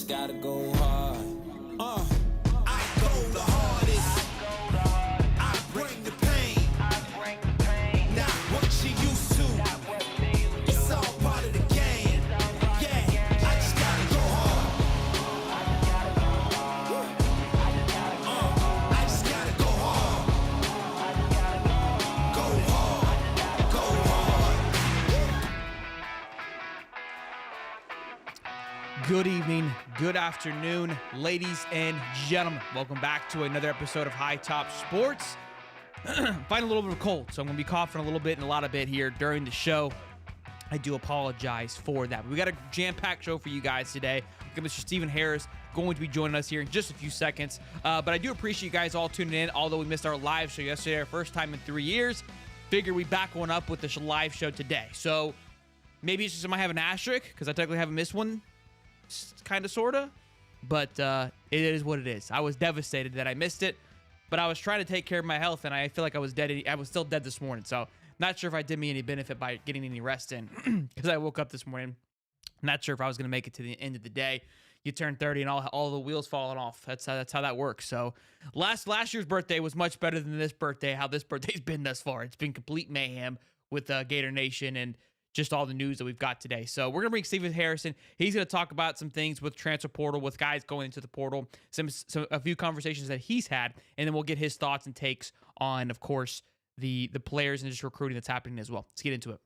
gotta go hard. I go the hardest. I bring the pain. Not what you used to. It's all part of the game. Yeah, I just gotta go hard. I just gotta go hard. Go hard. Go hard. Good evening, good afternoon, ladies and gentlemen. Welcome back to another episode of High Top Sports. Find a little bit of a cold, so I'm going to be coughing a little bit and a lot of bit here during the show. I do apologize for that. We got a jam-packed show for you guys today. Mr. Stephen Harris going to be joining us here in just a few seconds. But I do appreciate you guys all tuning in, although we missed our live show yesterday, our first time in 3 years. Figure we back one up with the live show today. So maybe it's just I might have an asterisk because I technically haven't missed one, kind of, sort of. But it is what it is. I was devastated that I missed it, but I was trying to take care of my health, and I feel like I was dead. I was still dead this morning, so not sure if I did me any benefit by getting any rest in because I woke up this morning. Not sure if I was going to make it to the end of the day. You turn 30 and all the wheels falling off. That's how that works. So last year's birthday was much better than this birthday, how this birthday's been thus far. It's been complete mayhem with Gator Nation and just all the news that we've got today. So we're going to bring Stephen Harrison. He's going to talk about some things with transfer portal, with guys going into the portal, a few conversations that he's had, and then we'll get his thoughts and takes on, of course, the players and just recruiting that's happening as well. Let's get into it.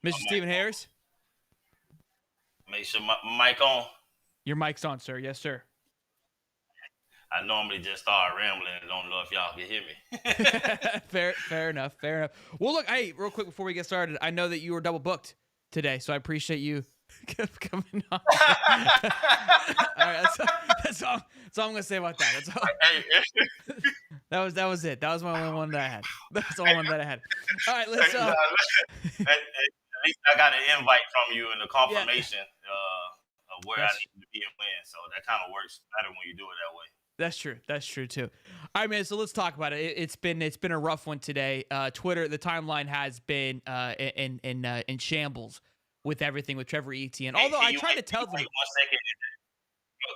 Mr. Stephen Harris? Make sure my mic on. Your mic's on, sir. Yes, sir. I normally just start rambling and don't know if y'all can hear me. Fair enough. Well, look, hey, real quick before we get started, I know that you were double booked today, so I appreciate you coming on. All right, that's all I'm gonna say about that. That's all. That was it. That was my only one that I had. That's the only one that I had. All right, let's. At least I got an invite from you and a confirmation of where I need to be and when. So that kind of works better when you do it that way. That's true too. All right, man. So let's talk about it. It's been a rough one today. Twitter, the timeline has been in shambles with everything with Trevor Etn. Although I tried to tell them.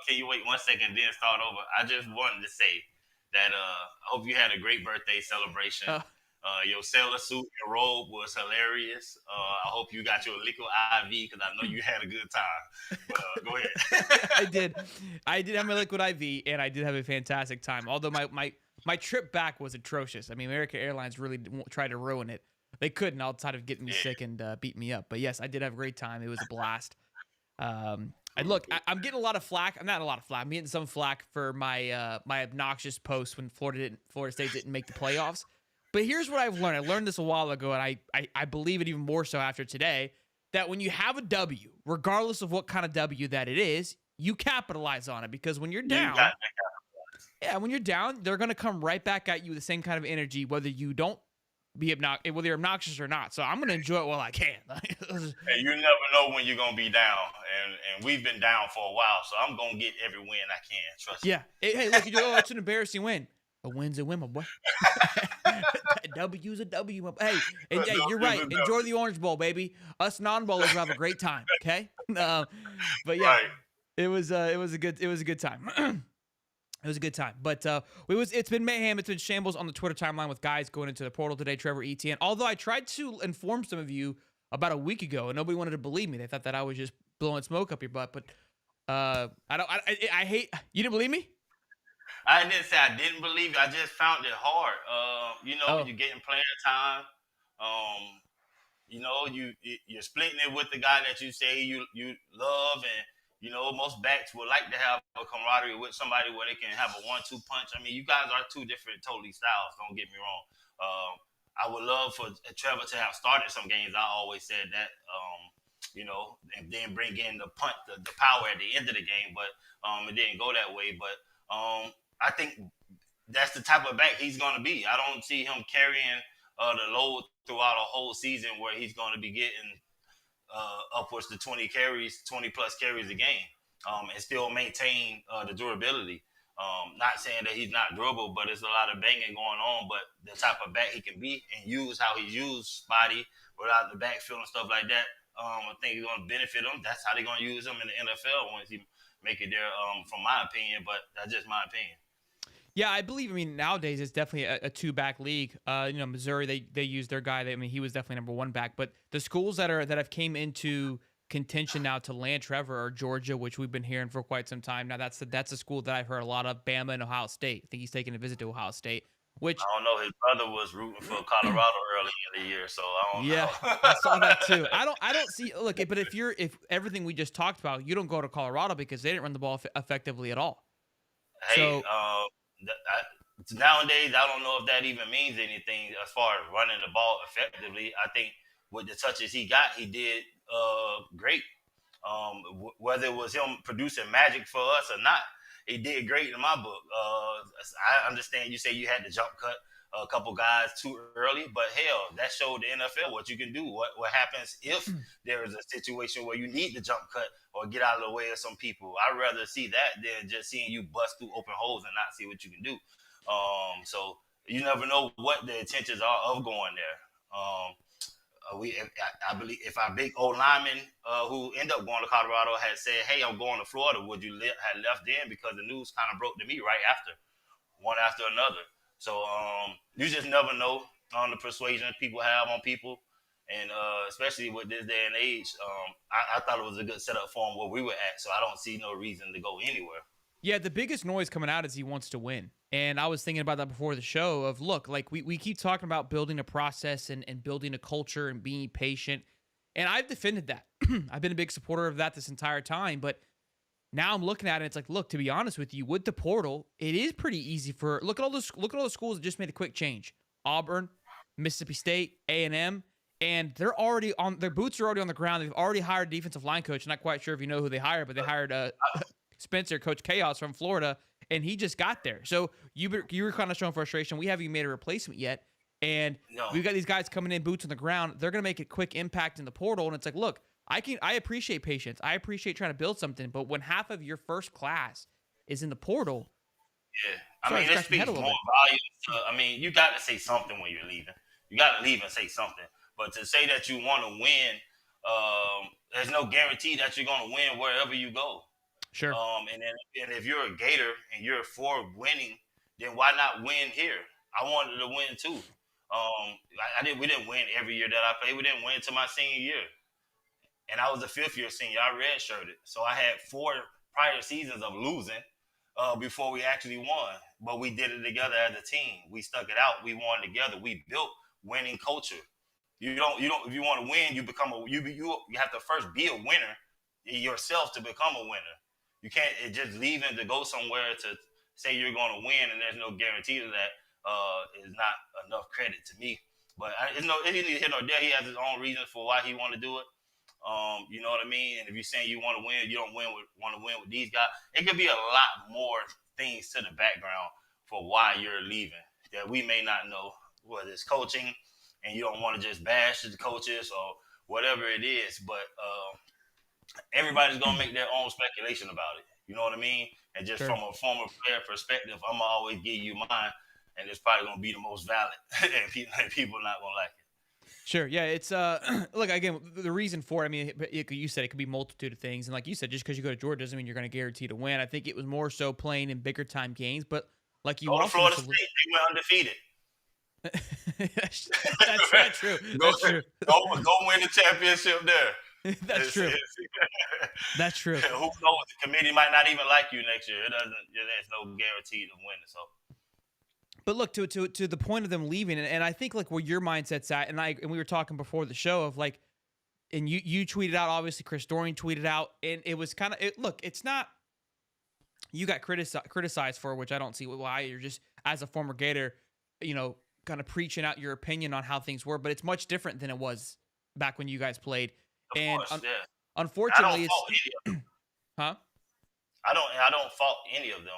Can you wait 1 second, then start over? I just wanted to say that I hope you had a great birthday celebration. Your sailor suit and robe was hilarious. I hope you got your liquid IV because I know you had a good time. But, go ahead. I did have my liquid IV, and I did have a fantastic time. Although my trip back was atrocious. I mean, American Airlines really tried to ruin it. They couldn't outside of getting me sick and beat me up. But yes, I did have a great time. It was a blast. And look, I'm getting a lot of flack. I'm not a lot of flack. I'm getting some flack for my my obnoxious post when Florida State didn't make the playoffs. But here's what I've learned. I learned this a while ago, and I believe it even more so after today, that when you have a W, regardless of what kind of W that it is, you capitalize on it. Because when you're down, when you're down, they're going to come right back at you with the same kind of energy, whether you don't whether you're obnoxious or not. So I'm going to enjoy it while I can. Hey, you never know when you're going to be down, and we've been down for a while, so I'm going to get every win I can. Trust me. Yeah. Hey, look, it's an embarrassing win. A win's a win, my boy. W's a W. Hey, you're right. Enjoy the Orange Bowl, baby. Us non-bowlers will have a great time. Okay. But yeah, right. It was a good time. It was a good time. But it's been mayhem. It's been shambles on the Twitter timeline with guys going into the portal today. Trevor Etn. Although I tried to inform some of you about a week ago, and nobody wanted to believe me. They thought that I was just blowing smoke up your butt. But I hate. You didn't believe me? I didn't say I didn't believe you. I just found it hard. You're getting player time. You're splitting it with the guy that you say you love, and most backs would like to have a camaraderie with somebody where they can have a 1-2 punch. I mean, you guys are two different totally styles. Don't get me wrong. I would love for Trevor to have started some games. I always said that. And then bring in the punt, the power at the end of the game, but it didn't go that way. But I think that's the type of back he's going to be. I don't see him carrying the load throughout a whole season where he's going to be getting upwards to 20 plus carries a game and still maintain the durability. Not saying that he's not durable, but there's a lot of banging going on. But the type of back he can be and use how he's used Spotty without the backfield and stuff like that, I think it's going to benefit him. That's how they're going to use him in the NFL once he make it there, from my opinion. But that's just my opinion. Yeah, I believe. I mean, nowadays it's definitely a two-back league. Missouri, they use their guy. He was definitely number one back. But the schools that have came into contention now to land Trevor are Georgia, which we've been hearing for quite some time. Now that's a school that I've heard a lot of. Bama and Ohio State. I think he's taking a visit to Ohio State. Which I don't know. His brother was rooting for Colorado early in the year, so I don't know. Yeah, I saw that too. I don't see. Look, but if everything we just talked about, you don't go to Colorado because they didn't run the ball effectively at all. Hey, nowadays I don't know if that even means anything as far as running the ball effectively. I think with the touches he got, he did great. Whether it was him producing magic for us or not, he did great in my book. I understand you say you had to jump cut a couple guys too early, but hell, that showed the NFL what you can do. What happens if there is a situation where you need to jump cut or get out of the way of some people? I'd rather see that than just seeing you bust through open holes and not see what you can do. So you never know what the intentions are of going there. I believe if our big old lineman who ended up going to Colorado had said, "Hey, I'm going to Florida," would you have left then? Because the news kind of broke to me right after, one after another. So you just never know on the persuasion people have on people, and especially with this day and age, I thought it was a good setup for him where we were at. So I don't see no reason to go anywhere. Yeah, the biggest noise coming out is he wants to win. And I was thinking about that before the show of, look, like we keep talking about building a process and building a culture and being patient. And I've defended that. I've been a big supporter of that this entire time. But now I'm looking at it, it's like, look, to be honest with you, with the portal, it is pretty easy for, look at all the schools that just made a quick change. Auburn, Mississippi State, A&M, and they're already on, their boots are already on the ground. They've already hired a defensive line coach. I'm not quite sure if you know who they hired, but they hired Spencer, Coach Chaos from Florida, and he just got there. So you were kind of showing frustration. We haven't even made a replacement yet. And we've got these guys coming in, boots on the ground. They're going to make a quick impact in the portal. And it's like, look, I appreciate patience. I appreciate trying to build something. But when half of your first class is in the portal, I mean, it speaks more volumes. You got to say something when you're leaving. You got to leave and say something. But to say that you want to win, there's no guarantee that you're going to win wherever you go. Sure. And if you're a Gator and you're for winning, then why not win here? I wanted to win too. We didn't win every year that I played. We didn't win until my senior year. And I was a fifth-year senior. I redshirted. So I had 4 prior seasons of losing before we actually won. But we did it together as a team. We stuck it out. We won together. We built winning culture. You don't. If you want to win, you become you have to first be a winner yourself to become a winner. You can't just leaving to go somewhere to say you're going to win and there's no guarantee to that is not enough credit to me. But it didn't hit no there. He has his own reasons for why he want to do it. You know what I mean? And if you're saying you want to win, you don't want to win with these guys. It could be a lot more things to the background for why you're leaving that we may not know, whether it's coaching and you don't want to just bash the coaches or whatever it is. But everybody's going to make their own speculation about it. You know what I mean? And just from a former player perspective, I'm going to always give you mine, and it's probably going to be the most valid, and people are not going to like it. Sure. Yeah. It's look, again, the reason for it, I mean, you said it could be a multitude of things. And like you said, just because you go to Georgia doesn't mean you're going to guarantee to win. I think it was more so playing in bigger time games. But like you also Florida State, they went undefeated. That's not true. That's true. Go win the championship there. That's true. That's true. Who knows? The committee might not even like you next year. There's no guarantee to win. So. But look, to the point of them leaving, and I think like where your mindset's at, and we were talking before the show of like, and you tweeted out, obviously Chris Dorian tweeted out, and it was kind of look, it's not you got criticized for, which I don't see why. You're just as a former Gator, kind of preaching out your opinion on how things were, but it's much different than it was back when you guys played. Unfortunately, it's huh? I don't fault any of them.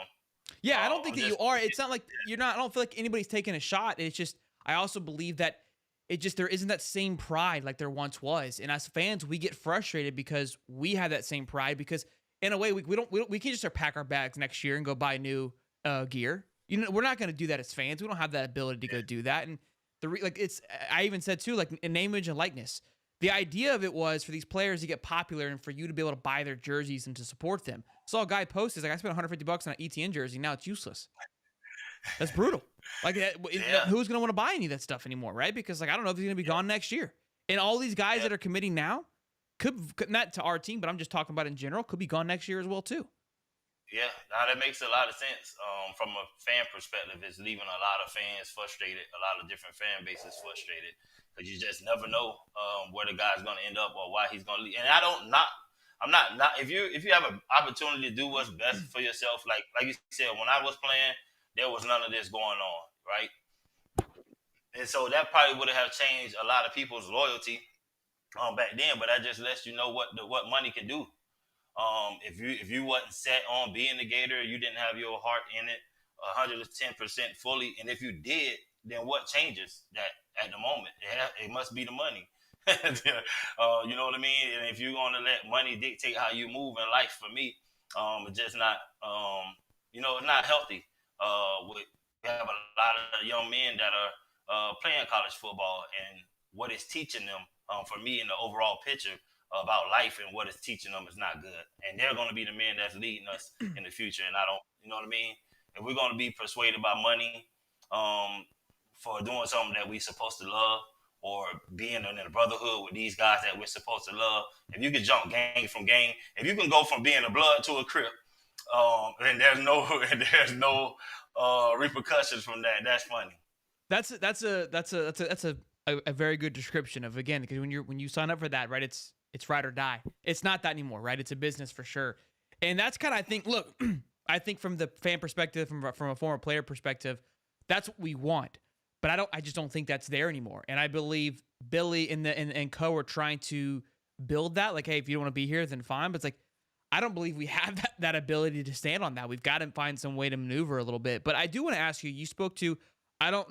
Yeah, I don't think that you are. It's not like you're not. I don't feel like anybody's taking a shot. It's just I also believe that there isn't that same pride like there once was. And as fans, we get frustrated because we have that same pride because in a way we can't just pack our bags next year and go buy new gear. You know, we're not going to do that as fans. We don't have that ability to go do that. And I even said too, like in name, image, and likeness. The idea of it was for these players to get popular and for you to be able to buy their jerseys and to support them. Saw a guy post, he's like, I spent $150 on an ETN jersey. Now it's useless. That's brutal. Like, who's going to want to buy any of that stuff anymore, right? Because, like, I don't know if he's going to be gone next year. And all these guys that are committing now could not to our team, but I'm just talking about in general, could be gone next year as well too. Yeah, now that makes a lot of sense. From a fan perspective, it's leaving a lot of fans frustrated, a lot of different fan bases frustrated, because you just never know where the guy's going to end up or why he's going to leave. And I'm not if you have an opportunity to do what's best for yourself, like you said, when I was playing, there was none of this going on, right? And so that probably would have changed a lot of people's loyalty back then, but that just lets you know what money can do. If you wasn't set on being a Gator, you didn't have your heart in it 110% fully, and if you did, then what changes that at the moment? It must be the money. You know what I mean? And if you're going to let money dictate how you move in life, for me, it's just not, it's not healthy. We have a lot of young men that are playing college football, and what it's teaching them, for me, in the overall picture about life and what it's teaching them is not good. And they're going to be the men that's leading us in the future. And you know what I mean? If we're going to be persuaded by money for doing something that we're supposed to love, or being in a brotherhood with these guys that we're supposed to love, if you can jump gang from gang, if you can go from being a blood to a crip, and there's no repercussions from that, that's funny. That's a very good description of, again, because when you sign up for that, right, it's ride or die. It's not that anymore, right? It's a business for sure. And that's kind of, I think, look, I think from the fan perspective, from a former player perspective, that's what we want. But I just don't think that's there anymore. And I believe Billy and co are trying to build that. Like, hey, if you don't want to be here, then fine. But it's like, I don't believe we have that ability to stand on that. We've got to find some way to maneuver a little bit. But I do want to ask you, you spoke to, I don't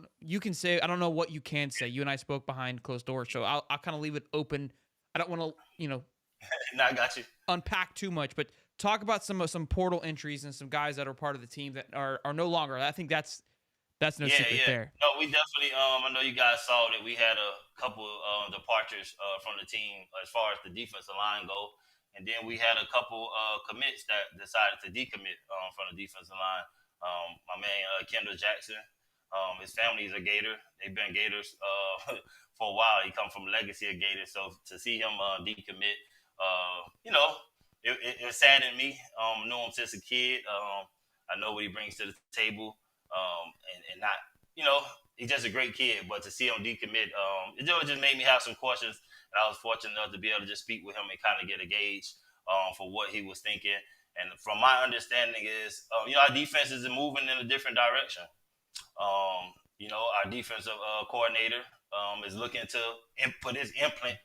know what you can say. You and I spoke behind closed doors, so I'll kind of leave it open. I don't want to, No, I got you. Unpack too much, but talk about some portal entries and some guys that are part of the team that are no longer. I think that's no secret there. No, we definitely. I know you guys saw that we had a couple departures from the team as far as the defensive line go, and then we had a couple commits that decided to decommit from the defensive line. My man Kendall Jackson. His family is a Gator. They've been Gators for a while. He come from a legacy of Gators. So to see him decommit, it saddened me. Knew him since a kid. I know what he brings to the table. And not, he's just a great kid. But to see him decommit, it just made me have some questions. And I was fortunate enough to be able to just speak with him and kind of get a gauge for what he was thinking. And from my understanding is, our defense is moving in a different direction. Our defensive coordinator is looking to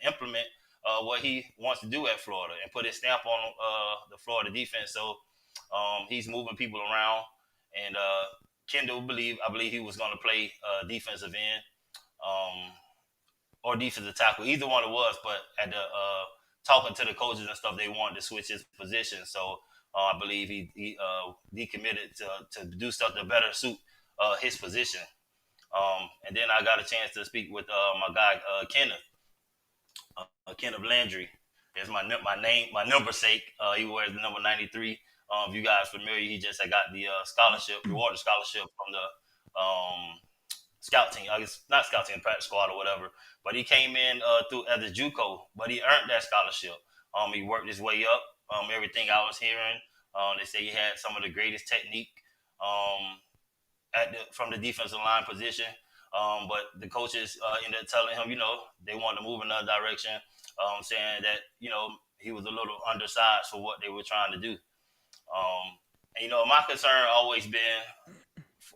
implement what he wants to do at Florida and put his stamp on the Florida defense. So he's moving people around, and Kendall, I believe he was going to play defensive end or defensive tackle, either one it was. But at the talking to the coaches and stuff, they wanted to switch his position. So I believe he decommitted to do stuff to better suit his position. And then I got a chance to speak with my guy Kenneth Landry. Is my number sake. He wears the number 93. If you guys familiar, he just got the rewarded scholarship from the scout team. I guess not scout team, practice squad or whatever. But he came in through as a JUCO, but he earned that scholarship. He worked his way up. Everything I was hearing, they say he had some of the greatest technique from the defensive line position. But the coaches ended up telling him, they wanted to move in another direction, saying that, he was a little undersized for what they were trying to do. And my concern always been,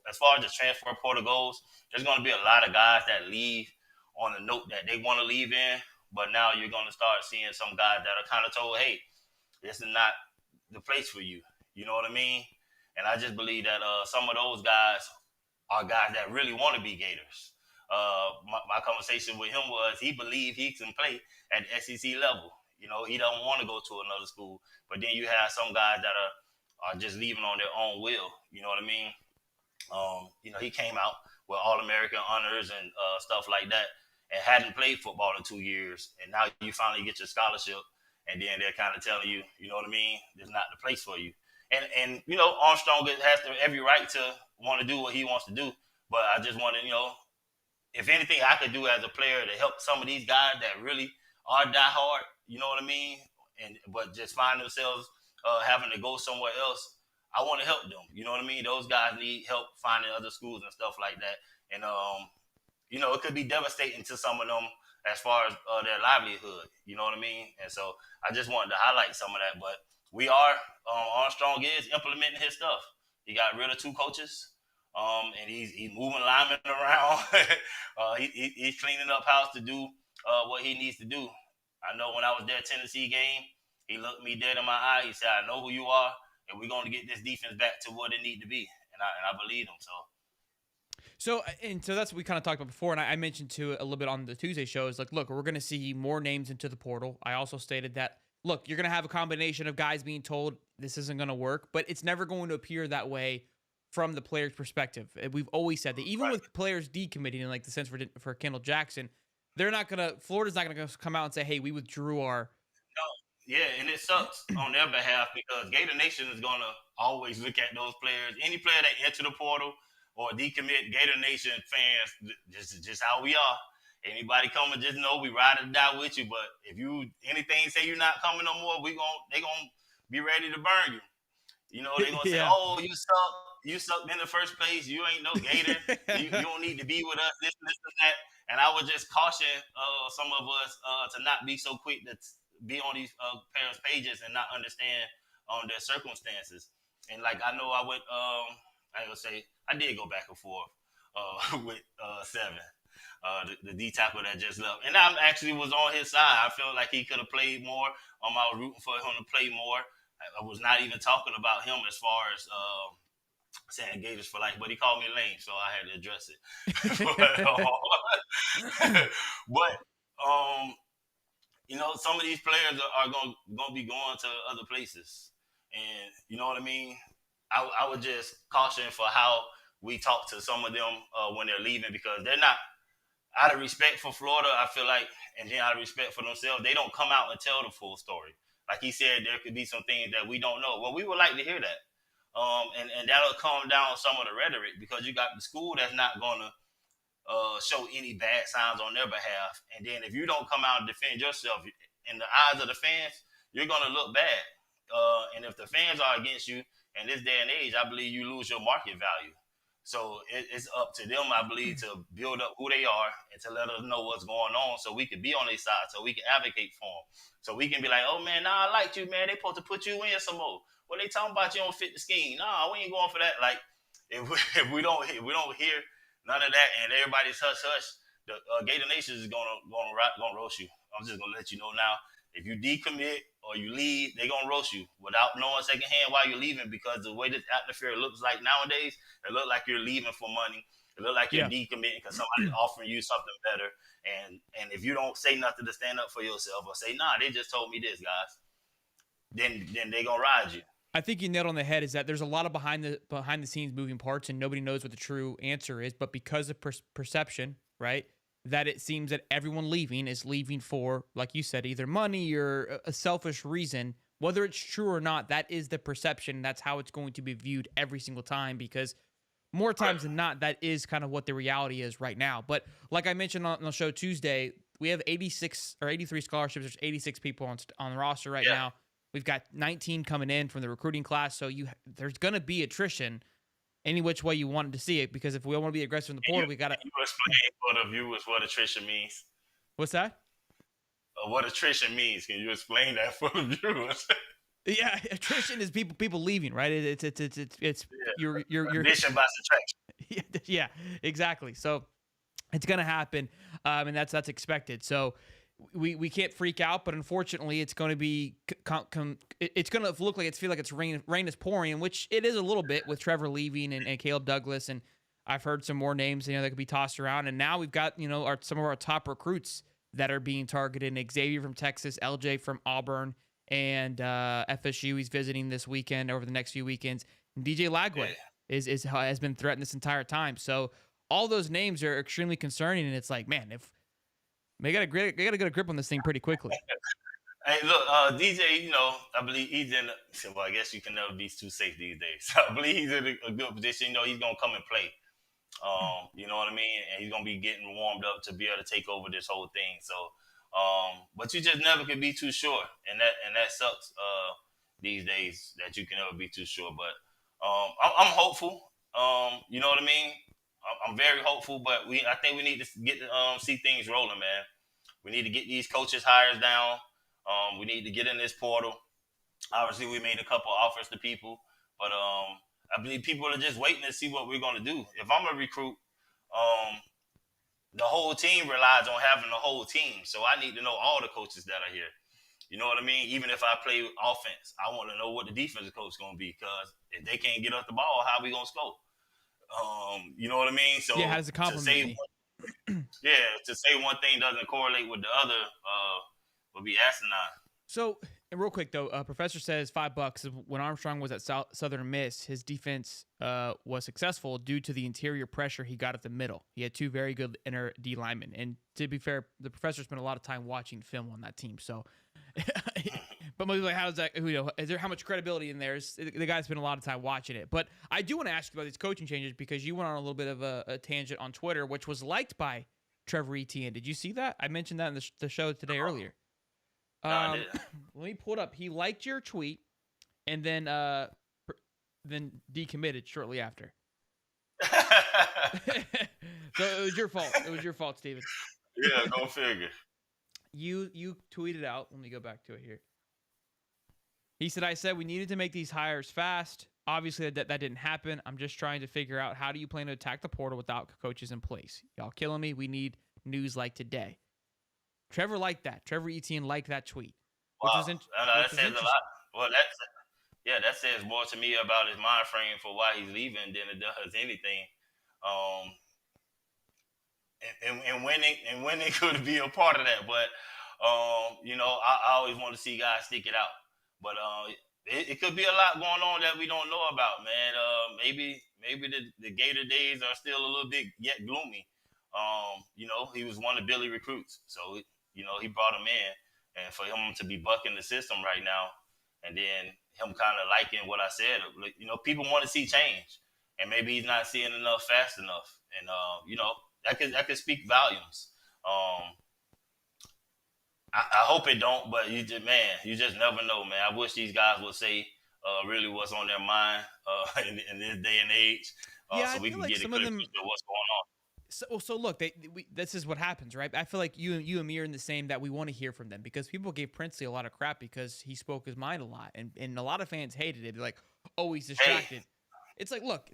as far as the transfer portal goes, there's going to be a lot of guys that leave on a note that they want to leave in, but now you're going to start seeing some guys that are kind of told, hey, this is not the place for you. You know what I mean? And I just believe that some of those guys are guys that really want to be Gators. My conversation with him was he believed he can play at the SEC level. He don't want to go to another school. But then you have some guys that are just leaving on their own will. You know what I mean? He came out with All-American honors and stuff like that, and hadn't played football in 2 years, and now you finally get your scholarship, and then they're kind of telling you, you know what I mean, it's not the place for you. And Armstrong has every right to want to do what he wants to do, but I just want to, if anything I could do as a player to help some of these guys that really are diehard, you know what I mean, but just find themselves having to go somewhere else, I want to help them. You know what I mean? Those guys need help finding other schools and stuff like that. And, it could be devastating to some of them as far as their livelihood. You know what I mean? And so I just wanted to highlight some of that. But Armstrong is implementing his stuff. He got rid of 2 coaches. And he's moving linemen around. He's cleaning up house to do what he needs to do. I know when I was there Tennessee game, he looked me dead in my eye. He said, I know who you are, and we're going to get this defense back to what it needs to be. And I believe him. So that's what we kind of talked about before, and I mentioned too a little bit on the Tuesday show is like, look, we're going to see more names into the portal. I also stated that, look, you're going to have a combination of guys being told this isn't going to work, but it's never going to appear that way from the player's perspective. We've always said that even with players decommitting in like the sense for Kendall Jackson, Florida's not gonna come out and say, hey, we withdrew our. No, yeah, and it sucks on their behalf because Gator Nation is gonna always look at those players. Any player that enter the portal or decommit, Gator Nation fans, just how we are. Anybody coming, just know we ride or die with you. But if you anything say you're not coming no more, they gonna be ready to burn you. They're gonna say, oh, you suck. You sucked in the first place. You ain't no Gator. you don't need to be with us. This and that. And I would just caution some of us to not be so quick to be on these parents' pages and not understand their circumstances. And like I know I went, I did go back and forth with Seven, the D tackle that just left, and I actually was on his side. I felt like he could have played more. I was rooting for him to play more. I was not even talking about him as far as saying Gators for life, but he called me lame, so I had to address it. but some of these players are going to be going to other places, and you know what I mean. I would just caution for how we talk to some of them when they're leaving, because they're not, out of respect for Florida, I feel like, and then out of respect for themselves, they don't come out and tell the full story. Like he said, there could be some things that we don't know. Well, we would like to hear that. And that'll calm down some of the rhetoric, because you got the school that's not going to show any bad signs on their behalf. And then if you don't come out and defend yourself in the eyes of the fans, you're going to look bad. And if the fans are against you in this day and age, I believe you lose your market value. So it's up to them, I believe, to build up who they are and to let us know what's going on, so we can be on their side, so we can advocate for them. So we can be like, oh, man, I liked you, man. They supposed to put you in some more. Well, they talking about you don't fit the scheme. Nah, we ain't going for that. Like, if we don't hear none of that, and everybody's hush, the Gator Nation is gonna roast you. I'm just gonna let you know now. If you decommit or you leave, they're gonna roast you without knowing secondhand why you're leaving, because the way this atmosphere looks like nowadays, it look like you're leaving for money. It look like you're decommitting because somebody's offering you something better. And if you don't say nothing to stand up for yourself or say, nah, they just told me this, guys, then they gonna ride you. I think you nailed on the head is that there's a lot of behind the scenes moving parts, and nobody knows what the true answer is. But because of perception, right, that it seems that everyone leaving is leaving for, like you said, either money or a selfish reason. Whether it's true or not, that is the perception. That's how it's going to be viewed every single time, because more times than not, that is kind of what the reality is right now. But like I mentioned on the show Tuesday, we have 86 or 83 scholarships. There's 86 people on the roster right now. We've got 19 coming in from the recruiting class, so there's going to be attrition any which way you wanted to see it, because if we want to be aggressive in the portal, we got to. You explain for the viewers what attrition means. What's that? What attrition means? Can you explain that for the viewers? Yeah, attrition is people leaving, right? It's your addition by subtraction. Yeah, exactly. So it's going to happen, and that's expected. So we can't freak out, but unfortunately, it's going to be it's going to look like feel like it's rain is pouring, which it is a little bit with Trevor leaving and Caleb Douglas, and I've heard some more names that could be tossed around, and now we've got some of our top recruits that are being targeted: Xavier from Texas, LJ from Auburn, and FSU. He's visiting this weekend over the next few weekends. And DJ Lagway has been threatened this entire time. So all those names are extremely concerning, and it's like, man, if they got to get a grip on this thing pretty quickly. Hey, look, DJ, I believe he's in. Well, I guess you can never be too safe these days. I believe he's in a good position. He's gonna come and play. You know what I mean? And he's gonna be getting warmed up to be able to take over this whole thing. So, but you just never can be too sure, and that sucks these days that you can never be too sure. But I'm hopeful. You know what I mean? I'm very hopeful, but I think we need to get see things rolling, man. We need to get these coaches hires down. We need to get in this portal. Obviously, we made a couple offers to people, but I believe people are just waiting to see what we're going to do. If I'm a recruit, the whole team relies on having the whole team. So I need to know all the coaches that are here. You know what I mean? Even if I play offense, I want to know what the defensive coach is going to be, because if they can't get us the ball, how are we going to score? You know what I mean? So yeah, how does it compliment me? To say one thing doesn't correlate with the other would be asinine. So, and real quick though, Professor says $5. When Armstrong was at Southern Miss, his defense was successful due to the interior pressure he got at the middle. He had two very good inner D linemen, and to be fair, the professor spent a lot of time watching film on that team. So, but maybe like, how does that? Is there how much credibility in there? The guy spent a lot of time watching it. But I do want to ask you about these coaching changes, because you went on a little bit of a tangent on Twitter, which was liked by Trevor Etn. Did you see that? I mentioned that in the show today earlier. Let me pull it up. He liked your tweet, and then decommitted shortly after. So it was your fault. It was your fault, Steven. Yeah, go figure. You tweeted out. Let me go back to it here. He said, "I said we needed to make these hires fast. Obviously, that didn't happen. I'm just trying to figure out, how do you plan to attack the portal without coaches in place? Y'all killing me. We need news like today." Trevor liked that. Trevor Etn liked that tweet. Wow. That says a lot. Well, that says more to me about his mind frame for why he's leaving than it does anything. And winning could be a part of that. But I always want to see guys stick it out. But it could be a lot going on that we don't know about, man. Maybe the Gator days are still a little bit yet gloomy. He was one of Billy recruits, so he brought him in, and for him to be bucking the system right now, and then him kind of liking what I said, people want to see change, and maybe he's not seeing enough fast enough, and that could speak volumes. I hope it don't, but you just never know, man. I wish these guys would say really what's on their mind in this day and age, so we can get a clear picture of what's going on. So look, this is what happens, right? I feel like you and me are in the same, that we want to hear from them, because people gave Princely a lot of crap because he spoke his mind a lot, and a lot of fans hated it. They're like, oh, he's distracted. Hey. It's like, look,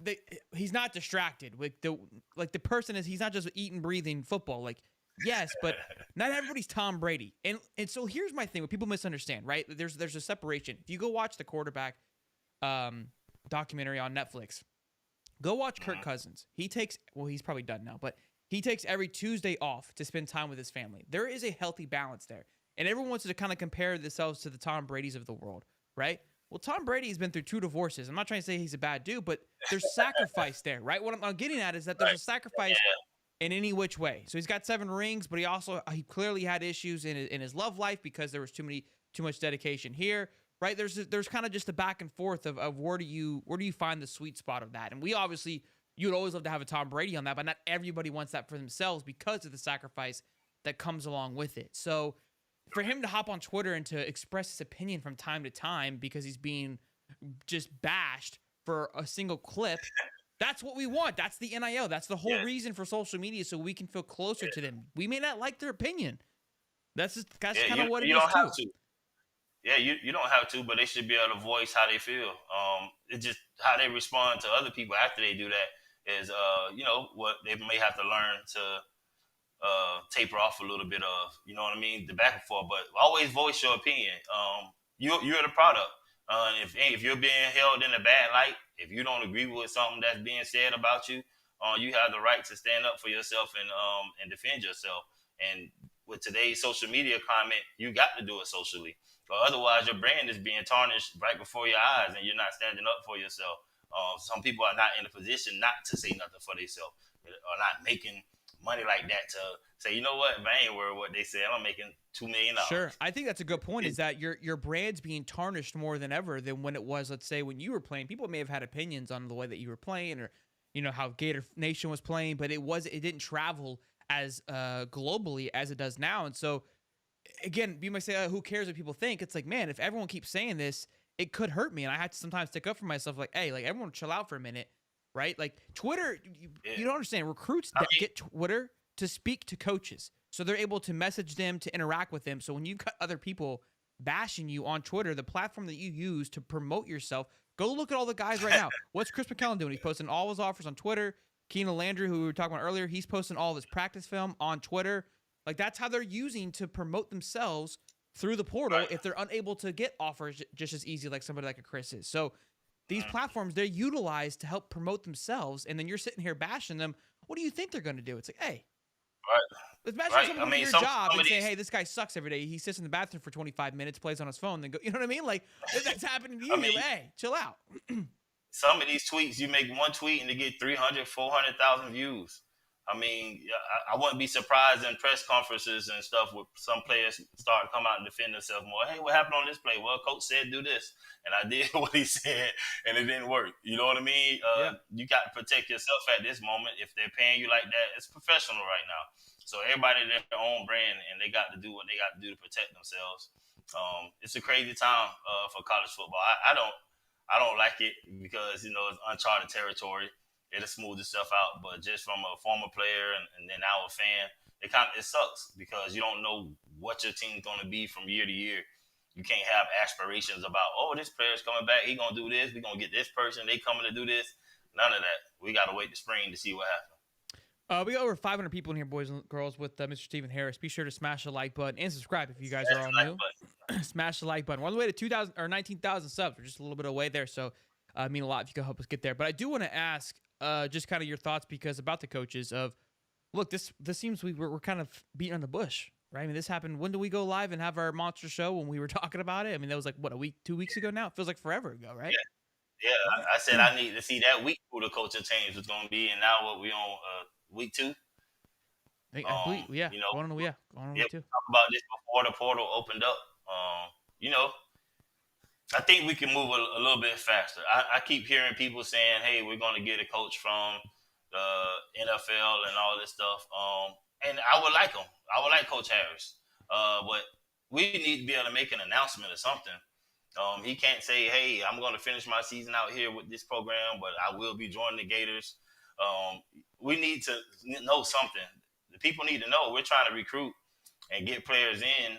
he's not distracted. The person is, he's not just eating, breathing football. Like, yes, but not everybody's Tom Brady. And so here's my thing: what people misunderstand, right? There's a separation. If you go watch the quarterback documentary on Netflix, go watch Kirk Cousins. He's probably done now, but he takes every Tuesday off to spend time with his family. There is a healthy balance there. And everyone wants to kind of compare themselves to the Tom Bradys of the world, right? Well, Tom Brady has been through 2 divorces. I'm not trying to say he's a bad dude, but there's sacrifice there, right? What I'm getting at is that there's a sacrifice in any which way. So he's got 7 rings, but he clearly had issues in his love life because there was too much dedication here. Right, there's kind of just a back and forth of where do you find the sweet spot of that, and you'd always love to have a Tom Brady on that, but not everybody wants that for themselves because of the sacrifice that comes along with it. So for him to hop on Twitter and to express his opinion from time to time because he's being just bashed for a single clip, that's what we want. That's the NIL. That's the whole reason for social media, so we can feel closer to them. We may not like their opinion. That's kind of what it is too. Yeah, you don't have to, but they should be able to voice how they feel. It's just how they respond to other people after they do that is, what they may have to learn to taper off a little bit of, you know what I mean, the back and forth. But always voice your opinion. You're the product. If you're being held in a bad light, if you don't agree with something that's being said about you, you have the right to stand up for yourself and defend yourself. And with today's social media climate, you got to do it socially. Or otherwise, your brand is being tarnished right before your eyes, and you're not standing up for yourself. Some people are not in a position not to say nothing for themselves, or not making money like that to say, you know what, man, I ain't worried what they say. I'm making $2 million. Sure. I think that's a good point, is that your brand's being tarnished more than ever than when it was, let's say, when you were playing. People may have had opinions on the way that you were playing, or, how Gator Nation was playing, but it didn't travel as globally as it does now. And so, again, you might say, who cares what people think? It's like, man, if everyone keeps saying this, it could hurt me. And I had to sometimes stick up for myself, like, hey, like, everyone chill out for a minute, right? Like, Twitter, you don't understand. Recruits that get Twitter to speak to coaches, so they're able to message them, to interact with them. So when you've got other people bashing you on Twitter, the platform that you use to promote yourself, go look at all the guys right now. What's Chris McCallum doing? He's posting all his offers on Twitter. Keenan Landry, who we were talking about earlier, he's posting all of his practice film on Twitter. Like, that's how they're using to promote themselves through the portal if they're unable to get offers just as easy like somebody like a Chris is. So these platforms, they're utilized to help promote themselves, and then you're sitting here bashing them. What do you think they're going to do? It's like, hey, let's imagine someone doing your job and say, hey, this guy sucks every day. He sits in the bathroom for 25 minutes, plays on his phone, then go, you know what I mean? Like, if that's happening to you, you're like, hey, chill out. Some of these tweets, you make one tweet and they get 300, 400,000 views. I mean, I wouldn't be surprised in press conferences and stuff with some players start to come out and defend themselves more. Hey, what happened on this play? Well, coach said do this, and I did what he said, and it didn't work. You know what I mean? You got to protect yourself at this moment. If they're paying you like that, it's professional right now. So everybody their own brand, and they got to do what they got to do to protect themselves. It's a crazy time for college football. I don't like it because, it's uncharted territory. It'll smooth itself out, but just from a former player and then now a fan, it sucks because you don't know what your team's gonna be from year to year. You can't have aspirations about, this player's coming back, he gonna do this, we gonna get this person, they coming to do this. None of that. We gotta wait the spring to see what happens. We got over 500 people in here, boys and girls, with Mr. Stephen Harris. Be sure to smash the like button and subscribe if you guys are all new. Smash the like button. We're on the way to 2,000 or 19,000 subs. We're just a little bit away there, so I mean a lot if you can help us get there. But I do want to ask just kind of your thoughts, because about the coaches of, look, this seems we're kind of beating on the bush, right? I mean, this happened. When did we go live and have our monster show when we were talking about it? I mean, that was like, what, a week, 2 weeks ago now? It feels like forever ago, right? Yeah. I said I need to see that week who the coaching change was going to be, and now what we on week 2? I believe, going on week 2. We talked about this before the portal opened up. I think we can move a little bit faster. I keep hearing people saying, hey, we're going to get a coach from the NFL and all this stuff. And I would like him. I would like Coach Harris. But we need to be able to make an announcement or something. He can't say, hey, I'm going to finish my season out here with this program, but I will be joining the Gators. We need to know something. The people need to know we're trying to recruit and get players in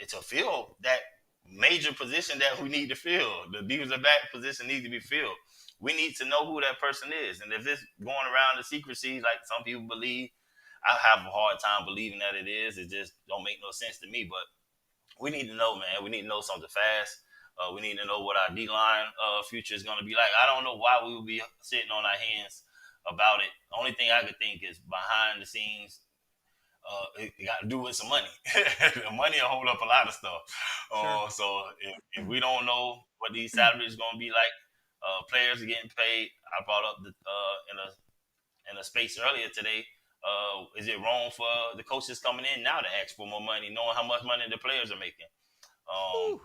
to fill that major position that we need to fill. The defensive back position needs to be filled. We need to know who that person is. And if it's going around the secrecy like some people believe, I have a hard time believing that it is. It just don't make no sense to me. But we need to know, man. We need to know something fast. We need to know what our D-line future is going to be like. I don't know why we would be sitting on our hands about it. The only thing I could think is behind the scenes, it got to do with some money. The money will hold up a lot of stuff. Sure. So if we don't know what these salaries are going to be like, players are getting paid. I brought up in a space earlier today. Is it wrong for the coaches coming in now to ask for more money, knowing how much money the players are making?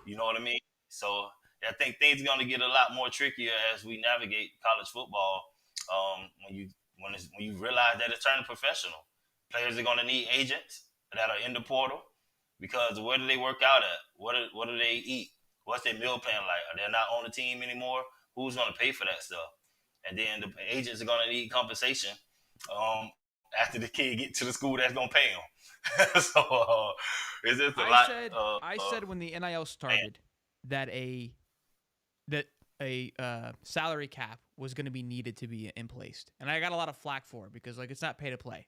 You know what I mean? So I think things are going to get a lot more trickier as we navigate college football. When you realize that it's turning professional. Players are going to need agents that are in the portal, because where do they work out at? What do they eat? What's their meal plan like? Are they not on the team anymore? Who's going to pay for that stuff? And then the agents are going to need compensation after the kid get to the school that's going to pay them. So it's just a lot. I said when the NIL started that a salary cap was going to be needed to be in place, and I got a lot of flack for it because it's not pay to play.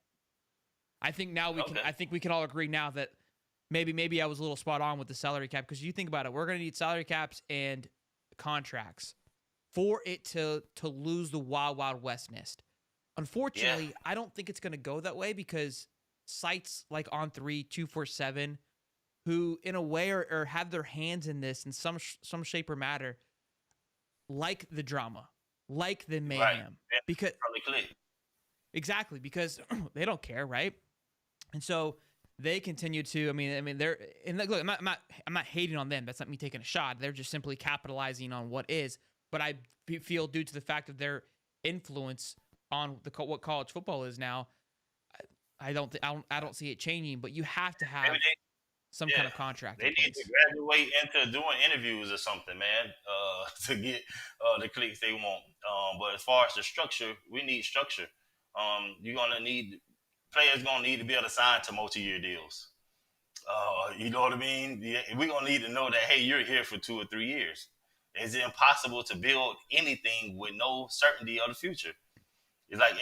I think now we can. I think we can all agree now that maybe I was a little spot on with the salary cap, because you think about it, we're going to need salary caps and contracts for it to lose the wild west nest. Unfortunately, I don't think it's going to go that way, because sites like On3, 247, who in a way are have their hands in this in some shape or matter, like the drama. like the mayhem Right. because From the click. exactly because they don't care, right? And so they continue to. I mean, they're and look. I'm not hating on them. That's not me taking a shot. They're just simply capitalizing on what is. But I feel due to the fact of their influence on what college football is now, I don't see it changing. But you have to have some kind of contract They in need place. to graduate into doing interviews or something, man, to get the clicks they want. But as far as the structure, we need structure. You're gonna need players gonna need to be able to sign to multi-year deals. You know what I mean? Yeah, we're gonna need to know that hey, you're here for 2 or 3 years. It's impossible to build anything with no certainty of the future. It's like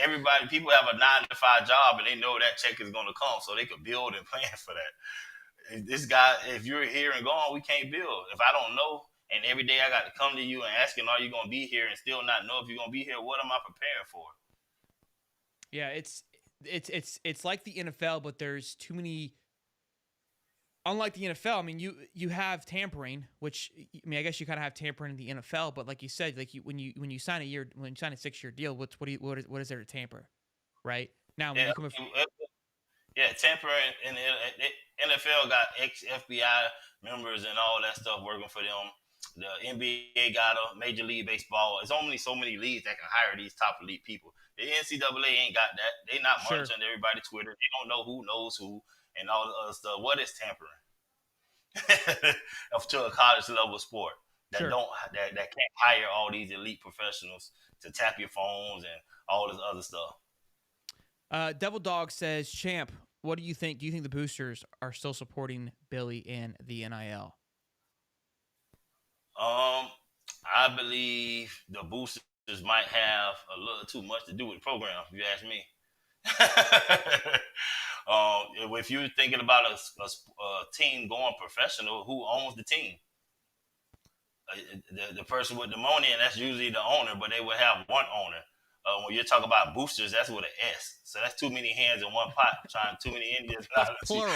people have a 9 to 5 job and they know that check is gonna come, so they could build and plan for that. This guy, if you're here and gone, we can't build. If I don't know, and every day I got to come to you and asking, are you gonna be here, and still not know if you're gonna be here, what am I preparing for? Yeah, it's like the NFL, but there's too many. Unlike the NFL, I mean, you have tampering, which I mean, I guess you kind of have tampering in the NFL, but like you said, like when you sign a 6-year deal, what is there to tamper, right? Now, when tampering in the NFL got ex-FBI members and all that stuff working for them. The NBA got a Major League Baseball. There's only so many leagues that can hire these top elite people. The NCAA ain't got that. They not monitoring everybody's Twitter. They don't know who knows who and all the other stuff. What is tampering? To a college level sport that that can't hire all these elite professionals to tap your phones and all this other stuff. Devil Dog says, Champ, what do you think? Do you think the boosters are still supporting Billy in the NIL? I believe the boosters might have a little too much to do with the program, if you ask me. If you're thinking about a team going professional, who owns the team? The person with the money, and that's usually the owner, but they would have one owner. When you're talking about boosters, that's with an S. So that's too many hands in one pot, trying too many Indians. Plural.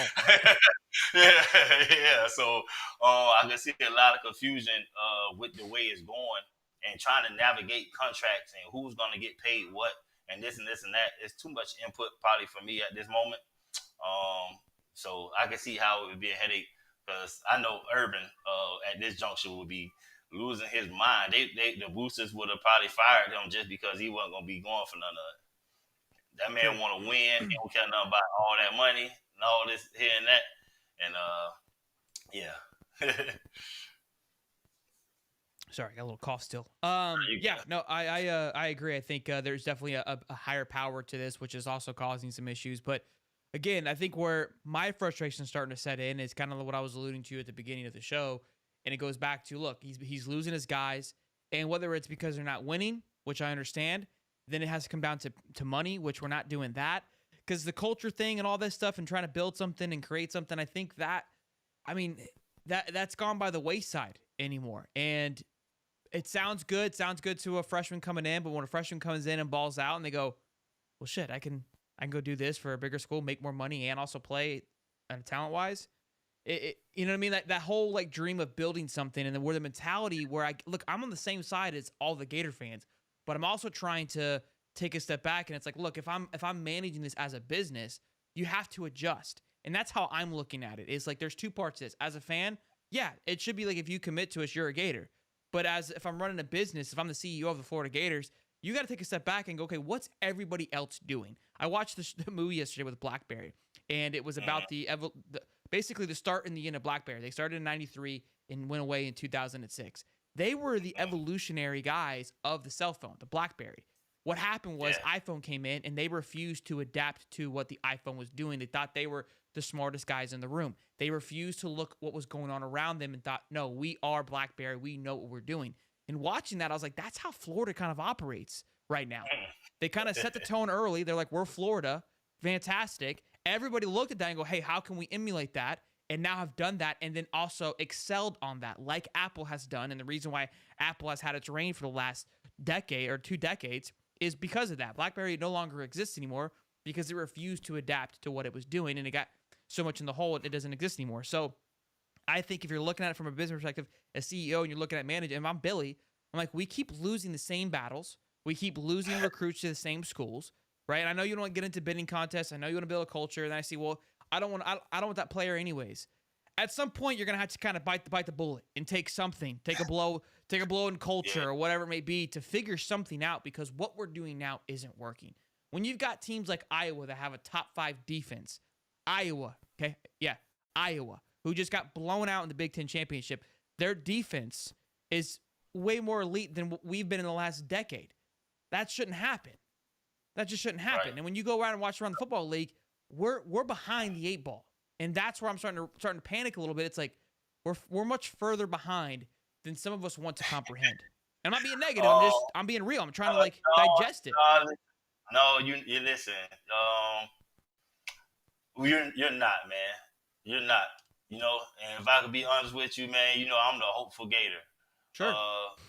yeah. So I can see a lot of confusion with the way it's going and trying to navigate contracts and who's going to get paid what and this and that. It's too much input probably for me at this moment. So I can see how it would be a headache because I know Urban at this juncture would be losing his mind. The boosters would have probably fired him just because he wasn't going to be going for none of it. That man want to win. He don't care nothing about all that money and all this here and that. And yeah. Sorry, I got a little cough still. I agree. I think there's definitely a higher power to this, which is also causing some issues. But again, I think where my frustration is starting to set in is kind of what I was alluding to at the beginning of the show. And it goes back to, look, he's losing his guys. And whether it's because they're not winning, which I understand, then it has to come down to money, which we're not doing that. Because the culture thing and all this stuff and trying to build something and create something, I think that's gone by the wayside anymore. And it sounds good. Sounds good to a freshman coming in. But when a freshman comes in and balls out and they go, well, shit, I can go do this for a bigger school, make more money, and also play talent-wise. You know what I mean? That whole like dream of building something, and then where the mentality where I'm on the same side as all the Gator fans, but I'm also trying to take a step back. And it's like, look, if I'm managing this as a business, you have to adjust, and that's how I'm looking at it. It's like there's two parts to this. As a fan, yeah, it should be like if you commit to us, you're a Gator. But if I'm running a business, if I'm the CEO of the Florida Gators, you got to take a step back and go, okay, what's everybody else doing? I watched the movie yesterday with BlackBerry, and it was about basically the start and the end of BlackBerry. They started in 93 and went away in 2006. They were the evolutionary guys of the cell phone, the BlackBerry. What happened was iPhone came in, and they refused to adapt to what the iPhone was doing. They thought they were the smartest guys in the room. They refused to look what was going on around them and thought, no, we are BlackBerry. We know what we're doing. And watching that, I was like, that's how Florida kind of operates right now. They kind of set the tone early. They're like, we're Florida. Fantastic. Everybody looked at that and go, hey, how can we emulate that? And now have done that and then also excelled on that like Apple has done. And the reason why Apple has had its reign for the last decade or 2 decades is because of that. BlackBerry no longer exists anymore because it refused to adapt to what it was doing. And it got so much in the hole, it doesn't exist anymore. So I think if you're looking at it from a business perspective, a CEO, and you're looking at managing, if I'm Billy, I'm like, we keep losing the same battles. We keep losing recruits to the same schools, right? And I know you don't want to get into bidding contests. I know you want to build a culture. And I see, well, I don't want that player anyways. At some point, you're gonna have to kind of bite the bullet and take something, take a blow in culture or whatever it may be to figure something out, because what we're doing now isn't working. When you've got teams like Iowa that have a top 5 defense, Iowa, who just got blown out in the Big Ten championship, their defense is way more elite than what we've been in the last decade. That shouldn't happen. That just shouldn't happen. Right. And when you go around and watch around the football league, we're behind the 8 ball. And that's where I'm starting to panic a little bit. It's like we're much further behind than some of us want to comprehend. And I'm not being negative. I'm being real. I'm trying to digest it. No, you listen. You're not, man. You're not. You know, and if I could be honest with you, man, you know, I'm the hopeful Gator. Sure.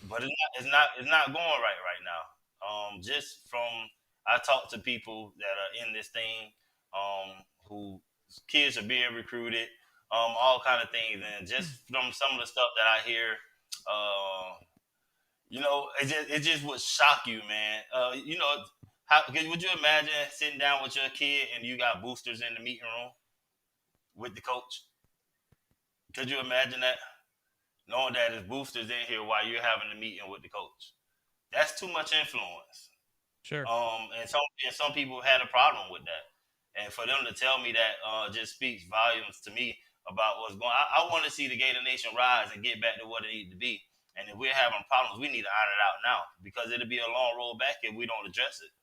But it's not going right now. Just from I talk to people that are in this thing, who kids are being recruited, all kind of things, and just from some of the stuff that I hear, you know, it just would shock you, man. You know, would you imagine sitting down with your kid and you got boosters in the meeting room with the coach? Could you imagine that? Knowing that there's boosters in here while you're having a meeting with the coach. That's too much influence. Sure. And some people had a problem with that. And for them to tell me that just speaks volumes to me about what's going on. I want to see the Gator Nation rise and get back to what it needs to be. And if we're having problems, we need to iron it out now, because it'll be a long road back if we don't address it.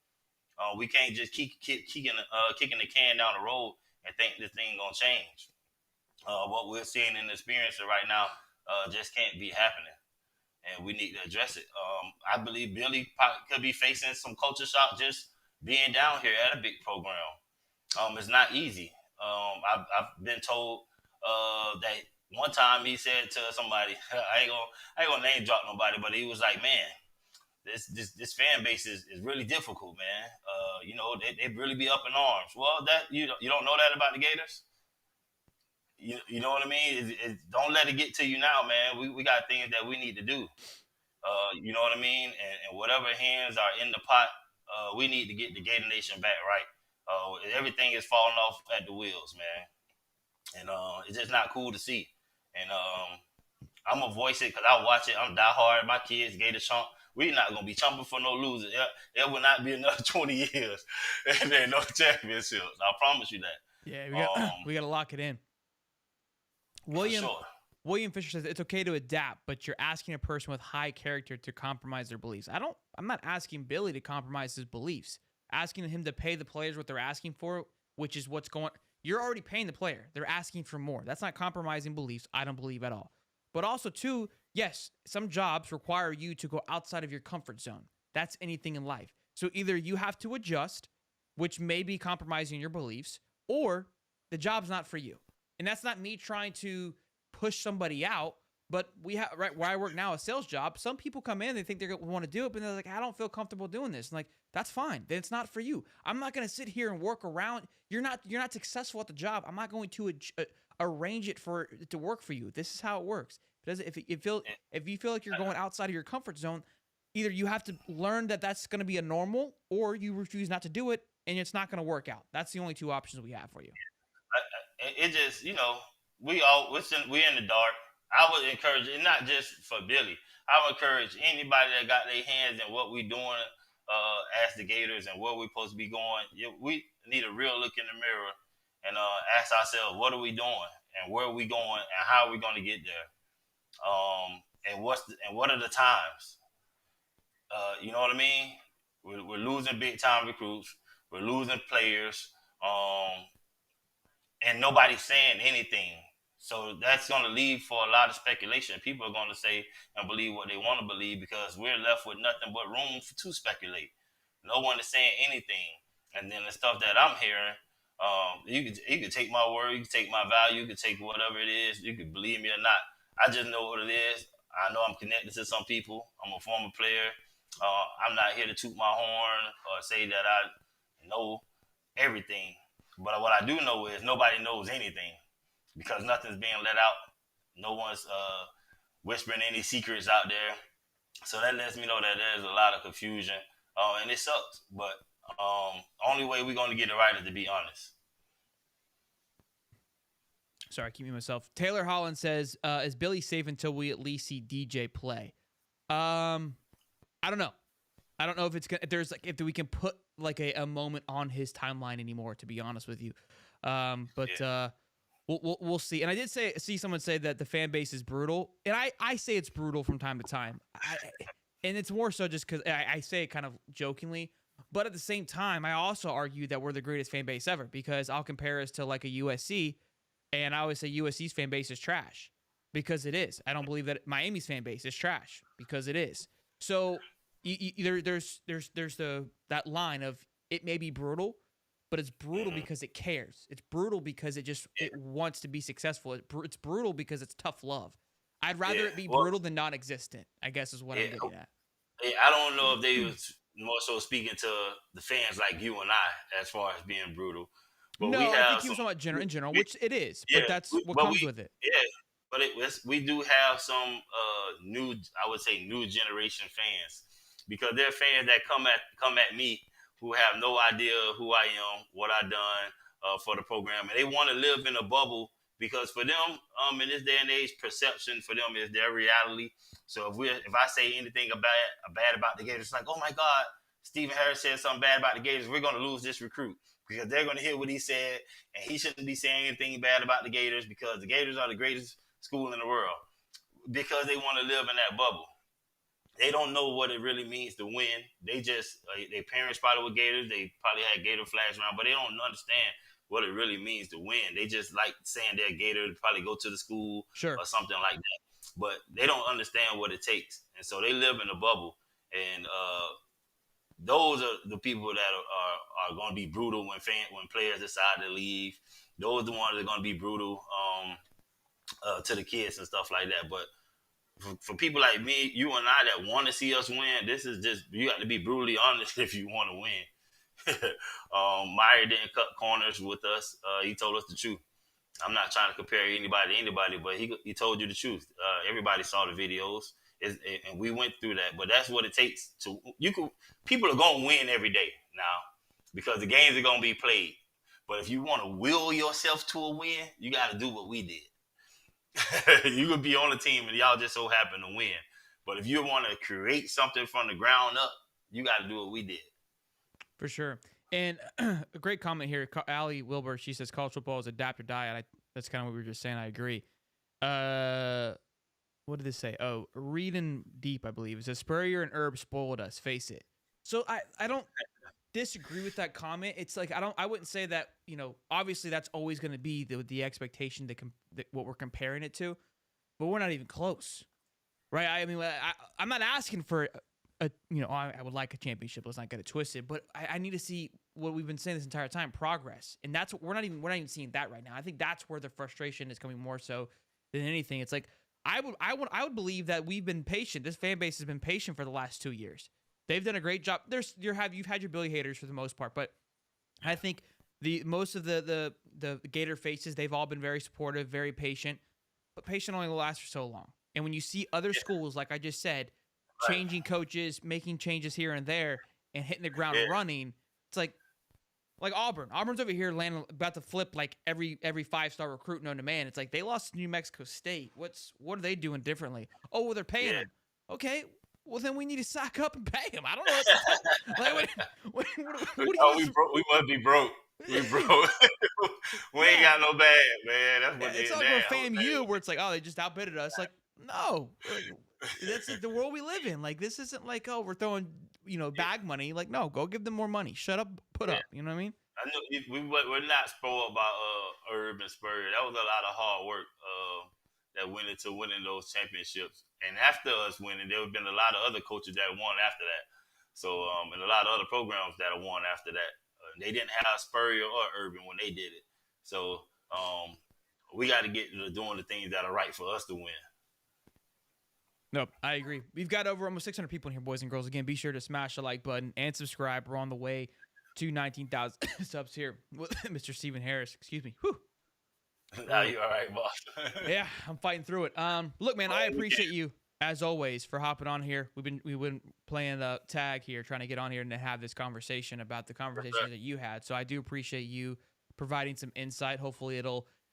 We can't just keep kicking the can down the road and think this thing gonna change. What we're seeing and experiencing right now just can't be happening, and we need to address it. I believe Billy could be facing some culture shock just being down here at a big program. It's not easy. I've been told that one time he said to somebody, I ain't gonna name drop nobody, but he was like, man, this fan base is really difficult, man. You know, they really be up in arms. Well, that you don't know that about the Gators. You know what I mean? Don't let it get to you now, man. We got things that we need to do. You know what I mean? And whatever hands are in the pot, we need to get the Gator Nation back right. Everything is falling off at the wheels, man. And it's just not cool to see. And I'm going to voice it because I watch it. I'm diehard. My kids, Gator Chomp. We're not going to be chomping for no losers. It will not be another 20 years and then no championships. I promise you that. Yeah, we got to lock it in. William Fisher says it's okay to adapt, but you're asking a person with high character to compromise their beliefs. I'm not asking Billy to compromise his beliefs. Asking him to pay the players what they're asking for, which is what's going. You're already paying the player. They're asking for more. That's not compromising beliefs. I don't believe at all. But also, too, yes, some jobs require you to go outside of your comfort zone. That's anything in life. So either you have to adjust, which may be compromising your beliefs, or the job's not for you. And that's not me trying to push somebody out, but we have right where I work now, a sales job. Some people come in, they think they want to do it, but they're like, I don't feel comfortable doing this. And like, that's fine. Then it's not for you. I'm not going to sit here and work around. You're not successful at the job. I'm not going to arrange it for it to work for you. This is how it works. If you feel like you're going outside of your comfort zone, either you have to learn that that's going to be a normal, or you refuse not to do it, and it's not going to work out. That's the only two options we have for you. It just, you know, we're in the dark. I would encourage it, not just for Billy. I would encourage anybody that got their hands in what we're doing as the Gators and where we're supposed to be going. We need a real look in the mirror and ask ourselves, what are we doing and where are we going and how are we going to get there? And what are the times? You know what I mean? We're losing big time recruits. We're losing players. And nobody's saying anything. So that's going to lead for a lot of speculation. People are going to say and believe what they want to believe because we're left with nothing but room to speculate. No one is saying anything. And then the stuff that I'm hearing, you can take my word, you can take my value, you can take whatever it is, you can believe me or not. I just know what it is. I know I'm connected to some people. I'm a former player. I'm not here to toot my horn or say that I know everything. But what I do know is nobody knows anything because nothing's being let out. No one's whispering any secrets out there. So that lets me know that there's a lot of confusion, and it sucks. But only way we're going to get it right is to be honest. Sorry, I keep me myself. Taylor Holland says, "Is Billy safe until we at least see DJ play?" I don't know. I don't know if it's gonna. If we can put like a moment on his timeline anymore. To be honest with you, we'll see. And I did see someone say that the fan base is brutal, and I say it's brutal from time to time. And it's more so just because I say it kind of jokingly, but at the same time, I also argue that we're the greatest fan base ever because I'll compare us to like a USC, and I always say USC's fan base is trash because it is. I don't believe that Miami's fan base is trash because it is. So there's that line of it may be brutal, but it's brutal because it cares. It's brutal because it wants to be successful. It's brutal because it's tough love. I'd rather it be brutal than non-existent, I guess is what I'm getting at. I don't know if they was more so speaking to the fans like you and I as far as being brutal. But no, we have I think he was talking about in general, which it is. But that's what comes with it. Yeah, but we do have some new, I would say, new generation fans because they're fans that come at me who have no idea who I am, what I done for the program, and they want to live in a bubble because for them, in this day and age, perception for them is their reality. So if I say anything bad about the Gators, it's like, oh my God, Stephen Harris said something bad about the Gators, we're going to lose this recruit because they're going to hear what he said, and he shouldn't be saying anything bad about the Gators because the Gators are the greatest school in the world because they want to live in that bubble. They don't know what it really means to win. They just, their parents probably were Gators. They probably had Gator flags around, but they don't understand what it really means to win. They just like saying they're Gator to probably go to the school or something like that. But they don't understand what it takes. And so they live in a bubble. And those are the people that are going to be brutal when players decide to leave. Those are the ones that are going to be brutal to the kids and stuff like that. But for people like me, you and I that want to see us win, this is just, you got to be brutally honest if you want to win. Meyer didn't cut corners with us. He told us the truth. I'm not trying to compare anybody to anybody, but he told you the truth. Everybody saw the videos, and we went through that. But that's what it takes to people are gonna win every day now because the games are gonna be played. But if you want to will yourself to a win, you got to do what we did. You could be on the team and y'all just so happen to win. But if you want to create something from the ground up, you got to do what we did. For sure. And a great comment here. Allie Wilbur, she says college football is adapt or die. And that's kind of what we were just saying. I agree. What did this say? Oh, reading deep, I believe. It says Spurrier and Herb spoiled us. Face it. So I don't disagree with that comment. It's like I wouldn't say that, obviously that's always going to be the expectation that what we're comparing it to, but we're not even close, right? I mean, I'm not asking for I would like a championship. Let's not get it twisted, but I need to see what we've been saying this entire time, progress, and that's what we're not even seeing that right now. I think that's where the frustration is coming more so than anything. It's like I would believe that we've been patient. This fan base has been patient for the last 2 years. They've done a great job. You've had your Billy haters for the most part, but I think most of the Gator faces, they've all been very supportive, very patient, but patient only lasts for so long. And when you see other schools, like I just said, changing coaches, making changes here and there, and hitting the ground running, it's like Auburn. Auburn's over here about to flip like every 5-star recruit known to man. It's like they lost to New Mexico State. What are they doing differently? Oh, well, they're paying them. Okay. Well, then we need to sock up and pay him. I don't know. What we must be broke. We broke. We ain't got no bag, man. That's what it's not like FAMU where it's like, oh, they just outbidded us. Like, no, that's the world we live in. Like, this isn't like, oh, we're throwing bag money. Like, no, go give them more money. Shut up, put up. You know what I mean? I know we're not spoiled by Herb and Spurrier. That was a lot of hard work that went into winning those championships. And after us winning, there have been a lot of other coaches that won after that. So, and a lot of other programs that have won after that. They didn't have Spurrier or Urban when they did it. So, we got to get to doing the things that are right for us to win. Nope, I agree. We've got over almost 600 people in here, boys and girls. Again, be sure to smash the like button and subscribe. We're on the way to 19,000 subs here with Mr. Stephen Harris. Excuse me. Whew. Nah, you all right, boss. Yeah, I'm fighting through it. Look, man, I appreciate you as always, for hopping on here. We've been playing the tag here, trying to get on here and to have this conversation about the conversation that you had. So I do appreciate you providing some insight. Hopefully,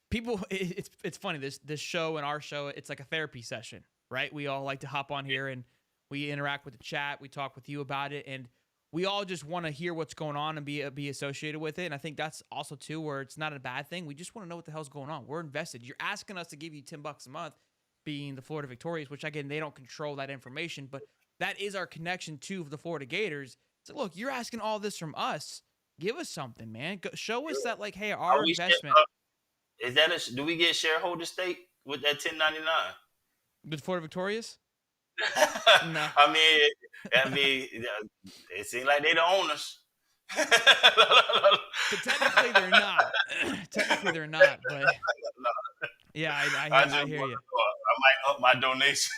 it's funny, this show and our show, it's like a therapy session, right? We all like to hop on here and we interact with the chat. We talk with you about it, and we all just want to hear what's going on and be associated with it. And I think that's also too where it's not a bad thing. We just want to know what the hell's going on. We're invested. You're asking us to give you $10 a month, being the Florida Victorious, which again, they don't control that information, but that is our connection to the Florida Gators. So look, you're asking all this from us. Give us something, man. Show us that, like, hey, our investment. Do we get shareholder stake with that 1099? With Florida Victorious? No. I mean, it seems like they the owners. But technically, they're not. But yeah, I hear you. I might up my donation.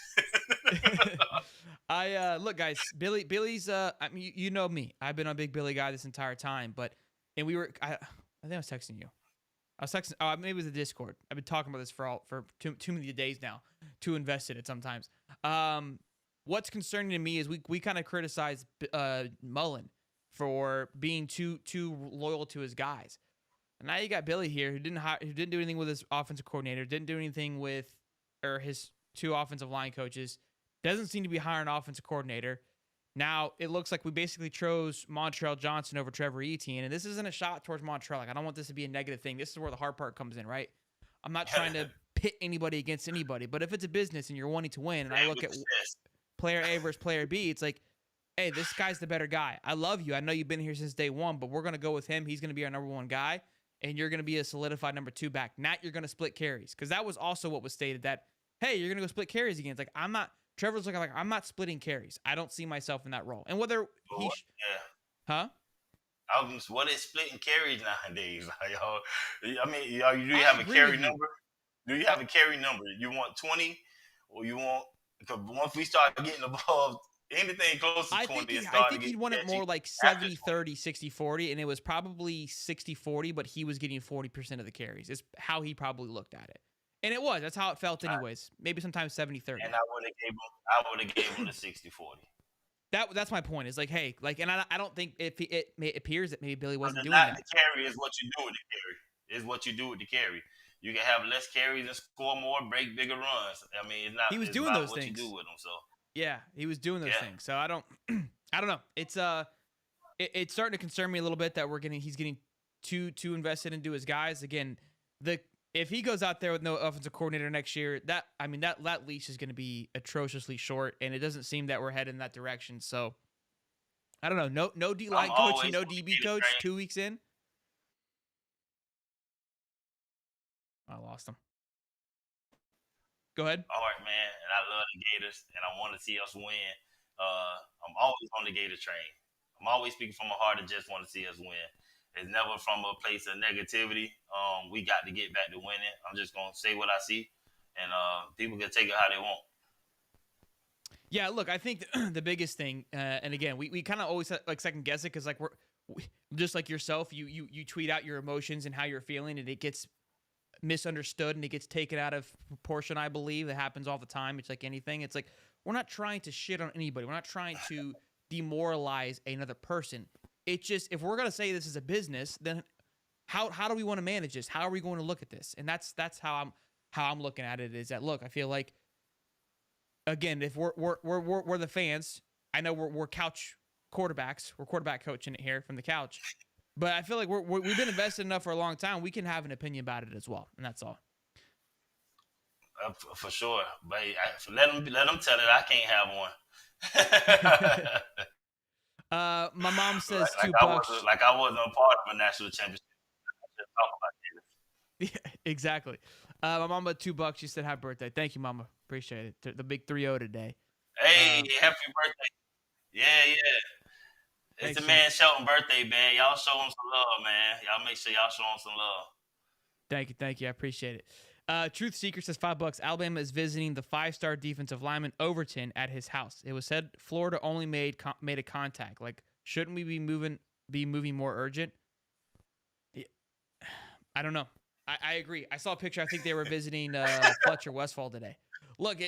Look, guys, Billy's. I mean, you know me. I've been a big Billy guy this entire time. I think I was texting you. I was texting. Oh, maybe it was the Discord. I've been talking about this for too many days now. Too invested at sometimes. What's concerning to me is we kind of criticize Mullen for being too loyal to his guys. And now you got Billy here who didn't do anything with his offensive coordinator, didn't do anything with his 2 offensive line coaches, doesn't seem to be hiring an offensive coordinator. Now it looks like we basically chose Montrell Johnson over Trevor Etn, and this isn't a shot towards Montrell. Like, I don't want this to be a negative thing. This is where the hard part comes in, right? I'm not trying to pit anybody against anybody, but if it's a business and you're wanting to win, and I look at player A versus player B, it's like, hey, this guy's the better guy. I love you. I know you've been here since day one, but we're going to go with him. He's going to be our number 1 guy, and you're going to be a solidified number 2 back. Not you're going to split carries, because that was also what was stated, that, hey, you're going to go split carries again. It's like, Trevor's looking like, I'm not splitting carries. I don't see myself in that role. And whether he... Huh? What is splitting carries nowadays? I mean, do you have a carry number? Do you have a carry number? You want 20, or you want? Because once we start getting above anything close to 20, I think he'd want it more like 70-30, 60-40, and it was probably 60-40, but he was getting 40% of the carries. Is how he probably looked at it, and it was. That's how it felt, anyways. Maybe sometimes 70-30. And I would have gave him the 60-40. That's my point. Is like, hey, like, and I don't think if it appears that maybe Billy wasn't doing that. The carry is what you do with the carry. Is what you do with the carry. You can have less carries and score more, break bigger runs. I mean, it's not. He was doing those what things. You do with them, so. Yeah, he was doing those things. So I don't know. It's starting to concern me a little bit that he's getting too invested into his guys. Again, if he goes out there with no offensive coordinator next year, that leash is going to be atrociously short, and it doesn't seem that we're heading in that direction. So I don't know. No D-line coach and no DB coach 2 weeks in. I lost him. Go ahead. All right, man. And I love the Gators, and I want to see us win. I'm always on the Gator train. I'm always speaking from my heart and just want to see us win. It's never from a place of negativity. We got to get back to winning. I'm just going to say what I see, and people can take it how they want. Yeah, look, I think the biggest thing, and again, we kind of always like second guess it, because like we just like yourself, you tweet out your emotions and how you're feeling, and it gets misunderstood and it gets taken out of proportion. I believe that happens all the time. It's like anything. It's like, we're not trying to shit on anybody. We're not trying to demoralize another person. It's just, if we're going to say this is a business, then how do we want to manage this? How are we going to look at this? And that's how I'm looking at it, is that, look, I feel like, again, if we're the fans, I know we're couch quarterbacks. We're quarterback coaching it here from the couch. But I feel like we've been invested enough for a long time. We can have an opinion about it as well, and that's all. For sure, but let them tell it. I can't have one. My mom says like $2. I wasn't a part of a national championship. I just talk about it. Yeah, exactly. My mama $2. She said, "Happy birthday." Thank you, mama. Appreciate it. The big 3-0 today. Hey, happy birthday! Yeah. It's the man Shelton birthday, man. Y'all show him some love, man. Y'all make sure y'all show him some love. Thank you. I appreciate it. Truth Seeker says $5. Alabama is visiting the 5-star defensive lineman Overton at his house. It was said Florida only made a contact. Like, shouldn't we be moving more urgent? Yeah. I don't know. I agree. I saw a picture. I think they were visiting Fletcher Westfall today. Look,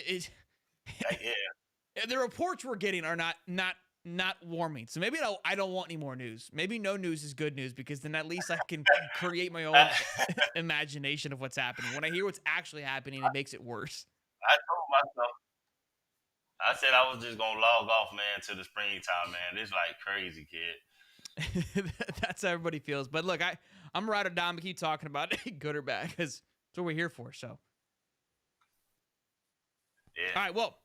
Yeah. The reports we're getting are not warming. So maybe I don't want any more news. Maybe no news is good news because then at least I can create my own imagination of what's happening. When I hear what's actually happening, it makes it worse. I told myself, I said I was just gonna log off, man, to the springtime, man. It's like crazy, kid. That's how everybody feels. But look, I'm ride or die. I'm gonna keep talking about it, good or bad, because that's what we're here for. So, Yeah. all right. Well,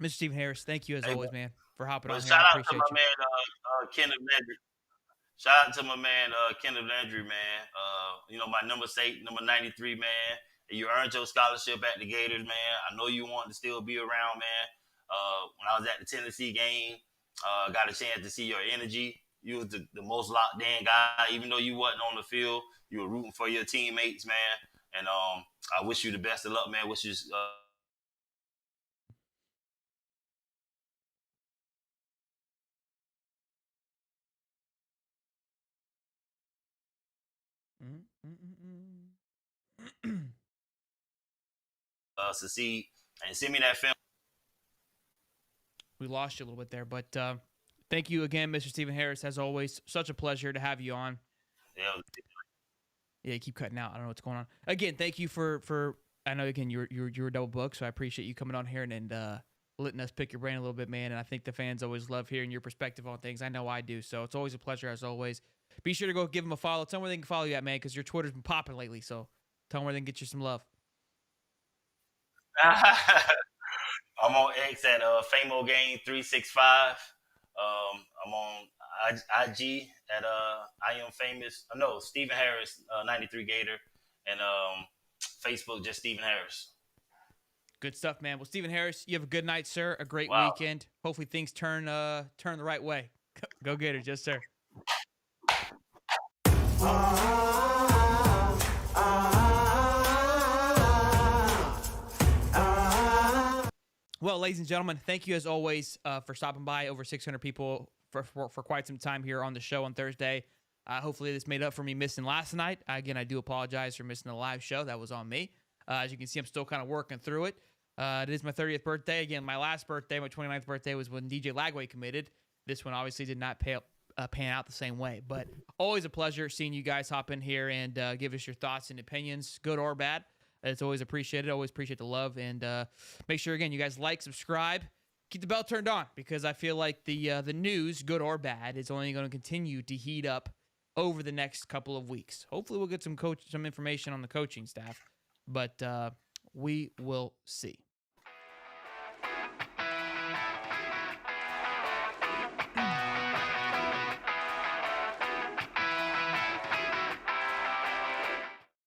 Mr. Stephen Harris, thank you as always, man, for hopping on But here. I shout out to appreciate my you. man, Kenneth Landry. Shout out to my man, Kenneth Landry, man. My number 93, man. You earned your scholarship at the Gators, man. I know you want to still be around, man. When I was at the Tennessee game, got a chance to see your energy. You was the most locked in guy, even though you wasn't on the field. You were rooting for your teammates, man. And I wish you the best of luck, man. Wish you succeed and send me that film. We lost you a little bit there, but thank you again, Mr. Stephen Harris. As always, such a pleasure to have you on. Yeah. Yeah, you keep cutting out. I don't know what's going on. Again, thank you for. I know again you're double booked, so I appreciate you coming on here and letting us pick your brain a little bit, man. And I think the fans always love hearing your perspective on things. I know I do, so it's always a pleasure as always. Be sure to go give them a follow. Tell them where they can follow you at, man, because your Twitter's been popping lately. So tell them where they can get you some love. I'm on X at Famo Game 365. I'm on IG at I am famous. No, Stephen Harris 93 Gator, and Facebook just Stephen Harris. Good stuff, man. Well, Stephen Harris, you have a good night, sir. A great Wow. weekend. Hopefully things turn the right way. Go Gators, yes, sir. Well, ladies and gentlemen, thank you as always for stopping by. Over 600 people for quite some time here on the show on Thursday. Hopefully this made up for me missing last night. Again, I do apologize for missing the live show. That was on me. As you can see, I'm still kind of working through it. It is my 30th birthday. Again, my last birthday, my 29th birthday, was when DJ Lagway committed. This one obviously did not pan out the same way. But always a pleasure seeing you guys hop in here and give us your thoughts and opinions, good or bad. It's always appreciated. Always appreciate the love. And make sure, again, you guys like, subscribe, keep the bell turned on, because I feel like the news, good or bad, is only going to continue to heat up over the next couple of weeks. Hopefully we'll get some information on the coaching staff, but we will see.